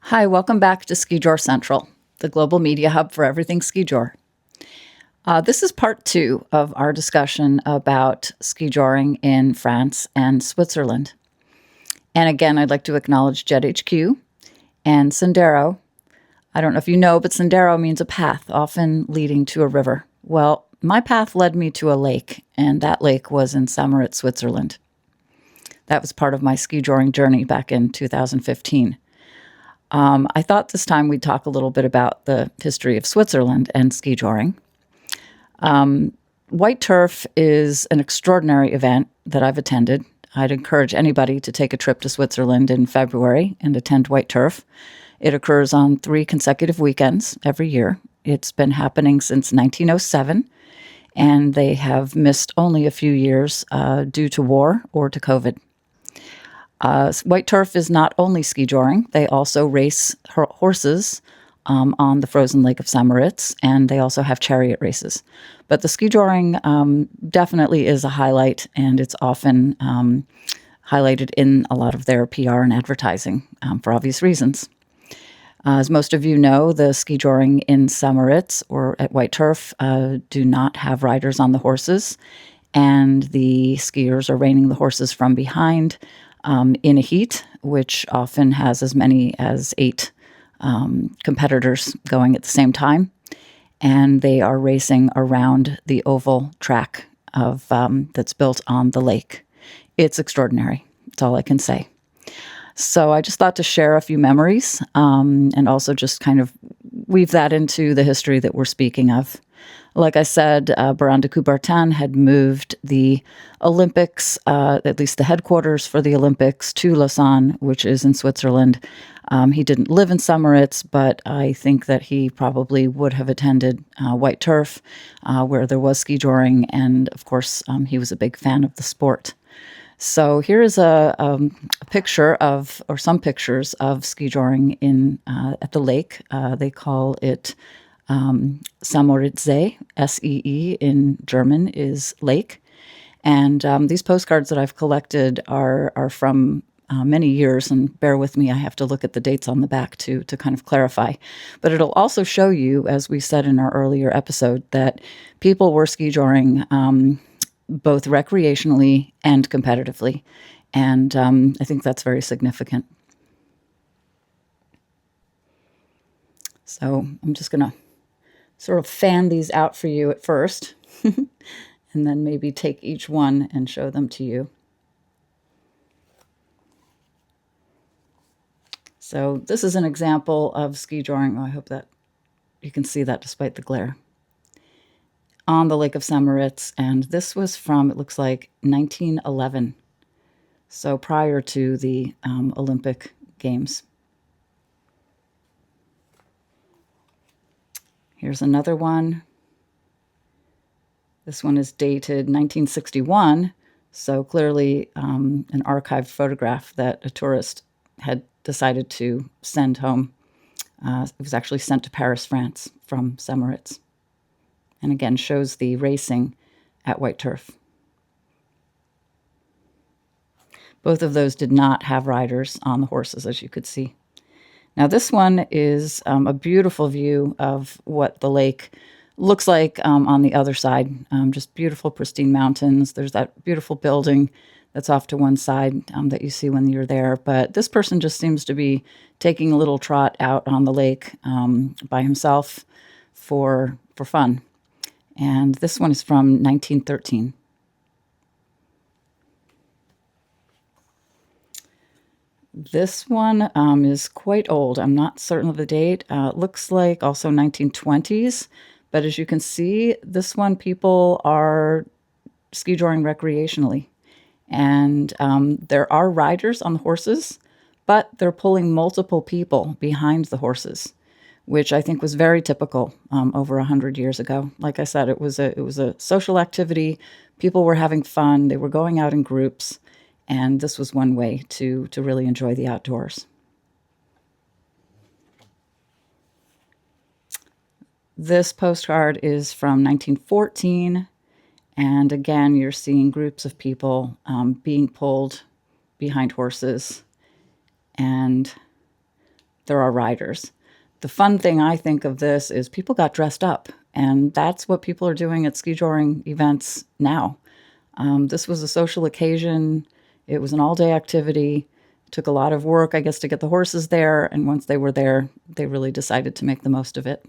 Hi, welcome back to Skijoring Central, the global media hub for everything Skijoring. This is part 2 of our discussion about skijoring in France and Switzerland. And again, I'd like to acknowledge Jet HQ and Sendero. I don't know if you know, but Sendero means a path, often leading to a river. Well, my path led me to a lake, and that lake was in Saint Moritz, Switzerland. That was part of my skijoring journey back in 2015. I thought this time we'd talk a little bit about the history of Switzerland and skijoring. White turf is an extraordinary event that I've attended. I'd encourage anybody to take a trip to Switzerland in February and attend white turf. It occurs on 3 consecutive weekends every year. It's been happening since 1907, and they have missed only a few years due to war or to COVID. White turf is not only skijoring. They also race horses on the frozen lake of Saint Moritz, and they also have chariot races. But the skijoring definitely is a highlight, and it's often highlighted in a lot of their PR and advertising for obvious reasons. As most of you know, the skijoring in Saint Moritz or at white turf do not have riders on the horses, and the skiers are reining the horses from behind in a heat, which often has as many as 8 competitors going at the same time. And they are racing around the oval track of that's built on the lake. It's extraordinary. That's all I can say. So I just thought to share a few memories and also just kind of weave that into the history that we're speaking of. Like I said, Baron de Coubertin had moved the Olympics, at least the headquarters for the Olympics, to Lausanne, which is in Switzerland. He didn't live in Saint Moritz, but I think that he probably would have attended white turf, where there was skijoring, and of course, he was a big fan of the sport. So here is a picture of, or some pictures of skijoring in at the lake. They call it Saint Moritz See, S-E-E in German is lake. And these postcards that I've collected are from many years, and bear with me, I have to look at the dates on the back to kind of clarify. But it'll also show you, as we said in our earlier episode, that people were skijoring both recreationally and competitively. And I think that's very significant. So I'm just going to sort of fan these out for you at first, and then maybe take each one and show them to you. So this is an example of skijoring. Oh, I hope that you can see that despite the glare. On the Lake of Saint Moritz, and this was from, it looks like, 1911, so prior to the Olympic Games. Here's another one. This one is dated 1961, so clearly an archived photograph that a tourist had decided to send home. It was actually sent to Paris, France from Saint Moritz. And again, shows the racing at white turf. Both of those did not have riders on the horses, as you could see. Now, this one is a beautiful view of what the lake looks like on the other side. Just beautiful, pristine mountains. There's that beautiful building that's off to one side that you see when you're there. But this person just seems to be taking a little trot out on the lake by himself for fun. And this one is from 1913. This one is quite old. I'm not certain of the date. It looks like also 1920s. But as you can see, this one, people are skijoring recreationally. And there are riders on the horses, but they're pulling multiple people behind the horses, which I think was very typical over 100 years ago. Like I said, it was a social activity. People were having fun. They were going out in groups. And this was one way to really enjoy the outdoors. This postcard is from 1914. And again, you're seeing groups of people being pulled behind horses. And there are riders. The fun thing I think of this is people got dressed up, and that's what people are doing at Skijoring events now. This was a social occasion. It was an all-day activity. It took a lot of work, I guess, to get the horses there, and once they were there, they really decided to make the most of it.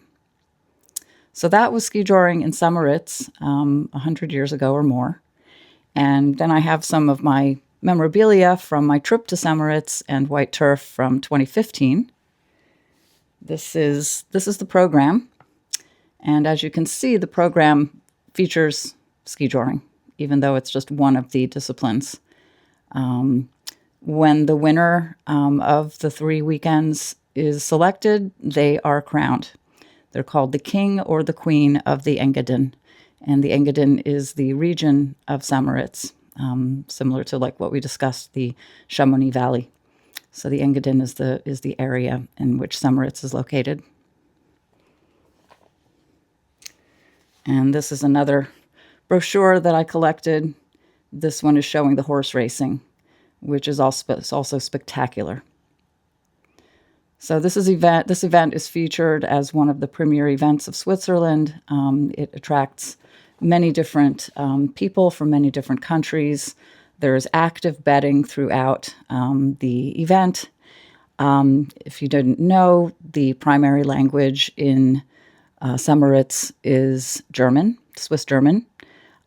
So that was Skijoring in Saint Moritz 100 years ago or more. And then I have some of my memorabilia from my trip to Saint Moritz and White Turf from 2015. This is the program. And as you can see, the program features Skijoring, even though it's just one of the disciplines. When the winner of the 3 weekends is selected, they are crowned. They're called the King or the Queen of the Engadin. And the Engadin is the region of Saint Moritz, similar to like what we discussed, the Chamonix Valley. So the Engadin is the area in which Saint Moritz is located. And this is another brochure that I collected. This one is showing the horse racing, which is also spectacular. So this event is featured as one of the premier events of Switzerland. It attracts many different people from many different countries. There is active betting throughout the event. If you didn't know, the primary language in Saint Moritz is German, Swiss German.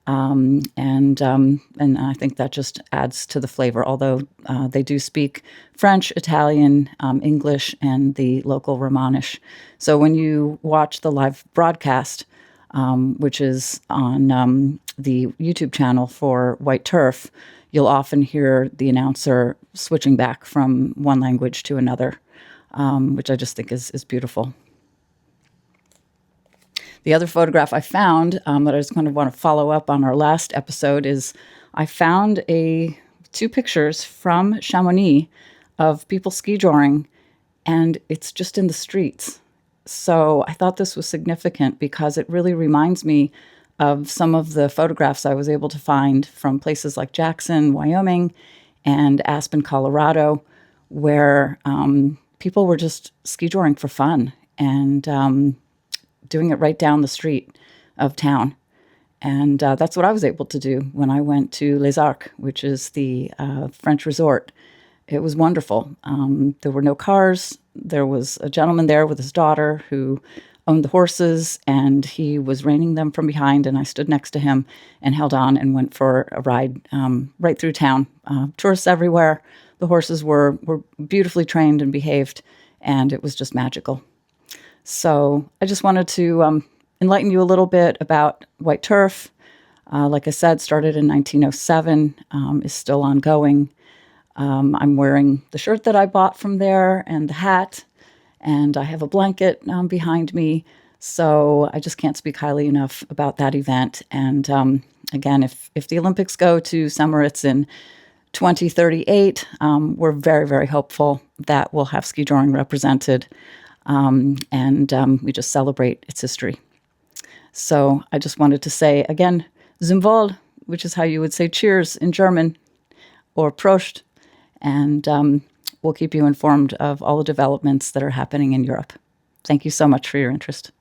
And I think that just adds to the flavor, although they do speak French, Italian, English, and the local Romanish. So when you watch the live broadcast, which is on the YouTube channel for White Turf, you'll often hear the announcer switching back from one language to another, which I just think is beautiful. The other photograph I found that I just kind of want to follow up on our last episode is I found 2 pictures from Chamonix of people skijoring, and it's just in the streets. So I thought this was significant because it really reminds me of some of the photographs I was able to find from places like Jackson, Wyoming, and Aspen, Colorado, where people were just skijoring for fun and doing it right down the street of town. And that's what I was able to do when I went to Les Arcs, which is the French resort. It was wonderful. There were no cars. There was a gentleman there with his daughter who owned the horses, and he was reining them from behind, and I stood next to him and held on and went for a ride right through town. Tourists everywhere. The horses were beautifully trained and behaved, and it was just magical. So I just wanted to enlighten you a little bit about White Turf. Like I said, started in 1907, is still ongoing. I'm wearing the shirt that I bought from there and the hat, and I have a blanket behind me. So I just can't speak highly enough about that event. And again, if the Olympics go to Saint Moritz in 2038, we're very, very hopeful that we'll have Skijoring represented. We just celebrate its history. So I just wanted to say again, zum Wohl, which is how you would say cheers in German, or Prost, and we'll keep you informed of all the developments that are happening in Europe. Thank you so much for your interest.